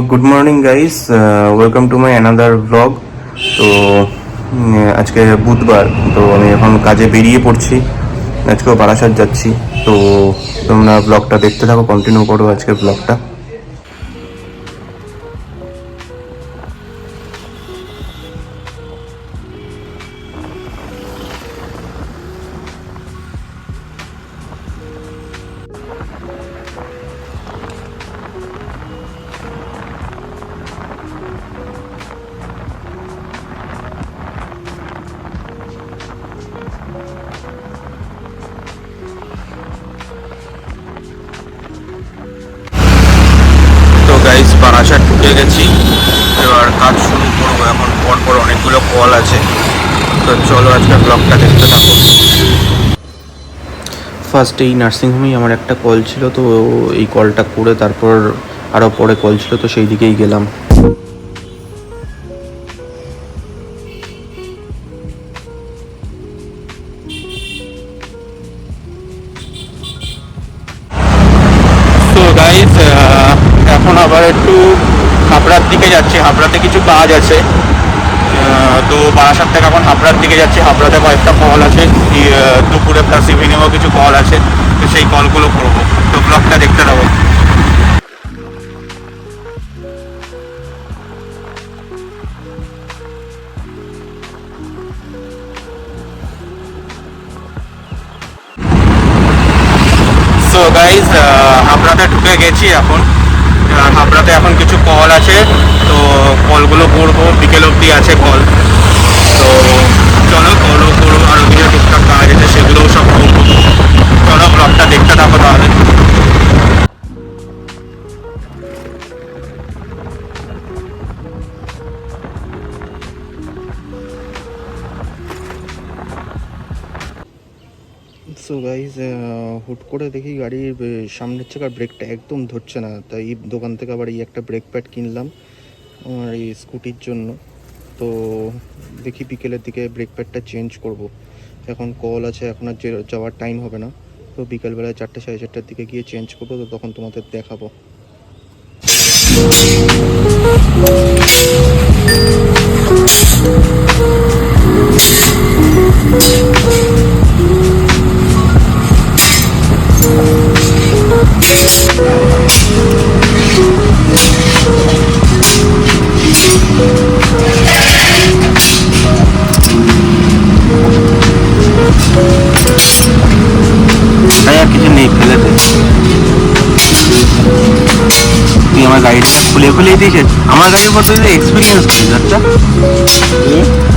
Good morning guys, welcome to my another blog. তো আজকে বুধবার, তো আমি এখন কাজে বেরিয়ে পড়ছি। আজকেও বারাসাত যাচ্ছি। তো তোমরা ব্লগটা দেখতে থাকো, কন্টিনিউ করো আজকের ব্লগটা। গাইস, বারাসাত ঢুকে গেছি, এবার কাজ শুরু করবো। এখন পরপর অনেকগুলো কল আছে, তো চলো আজকের ব্লগটা দেখতে থাকো। ফার্স্ট এই নার্সিংহোমেই আমার একটা কল ছিল, তো এই কলটা করে তারপর আরও পরে কল ছিল, তো সেই দিকেই গেলাম। তো গাইস, এখন আবার একটু হাবড়ার দিকে যাচ্ছি। হাবড়াতে কিছু কাজ আছে, তো বারাসাত থেকে এখন হাবড়ার দিকে যাচ্ছি। হাবড়াতে কয়েকটা কল আছে, দুপুরে প্লাস ইভিনিংও কিছু কল আছে, তো সেই কলগুলো করবো। তো ব্লগটা দেখতে থাকো। সো গাইজ, হাবড়াতে ঢুকে গেছি এখন। হাবড়াতে এখন কিছু কল আছে, তো কলগুলো করবো। বিকেল অবধি আছে কল, তো চলো কলও করবো। আরও কিছু টুকটাক কাজ আছে, সেগুলোও সব করবো। চলো ব্লগটা দেখতে থাকো তাহলে। সো গাইজ, হুট করে দেখি গাড়ির সামনের চাকার ব্রেকটা একদম ধরছে না, তাই এই দোকান থেকে আবার এই একটা ব্রেক প্যাড কিনলাম আমার এই স্কুটির জন্য। তো দেখি বিকেলের দিকে ব্রেক প্যাডটা চেঞ্জ করব। এখন কল আছে, এখন আর যাওয়ার টাইম হবে না, তো বিকেলবেলায় 4টে সাড়ে 4টার দিকে গিয়ে চেঞ্জ করবো, তো তখন তোমাদের দেখাবো। কিছু নেই, ফেলে দে। তুই আমার গাড়িটা খুলে দিয়েছিস। আমার গাড়ির উপর তুই তো এক্সপিরিয়েন্স করিস। আচ্ছা,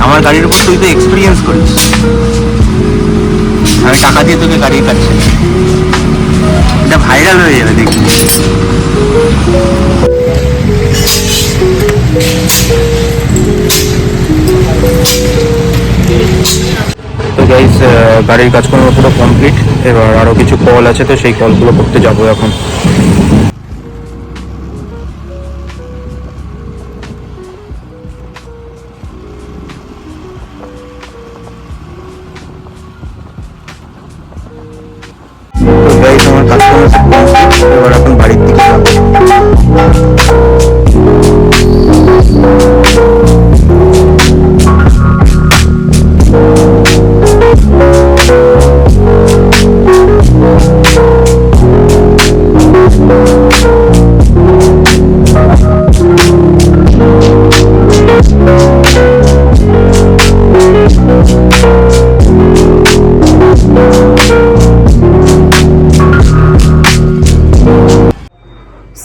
আমার গাড়ির উপর তুই তো এক্সপিরিয়েন্স করিস। আমি টাকা দিয়ে তোকে গাড়ি কাটছি, এটা ভাইরাল হয়ে যাবে দেখবি। তো গাইস, গাড়ির কাজকর্ম পুরো কমপ্লিট। এবার আরও কিছু কল আছে, তো সেই কলগুলো করতে যাবো এখন। তো গাইস, আমার কাজকর্ম কমপ্লিট, এবার এখন বাড়ির দিকে যাবো।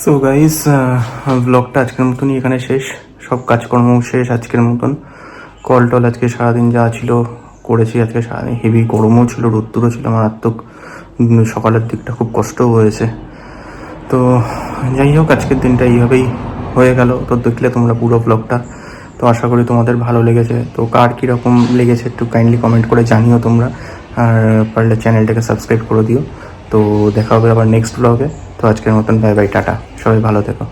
সো গাইস, ব্লগটা আজকের মতনই এখানে শেষ। সব কাজকর্ম শেষ আজকের মতন। কল টল আজকে সারাদিন যা ছিল করেছি। আজকে সারাদিন হেভি গরমও ছিল, রোদ্দুরও ছিল মারাত্মক। সকালের দিকটা খুব কষ্টও হয়েছে। তো যাই হোক, আজকের দিনটা এইভাবেই হয়ে গেল। তো দেখলে তোমরা পুরো ব্লগটা, তো আশা করি তোমাদের ভালো লেগেছে। তো কার কীরকম লেগেছে একটু কাইন্ডলি কমেন্ট করে জানিও তোমরা, আর পারলে চ্যানেলটাকে সাবস্ক্রাইব করে দিও। তো দেখা হবে আবার নেক্সট ব্লগে। তো আজকের মতন বাই বাই, টাটা, সবাই ভালো থেকো।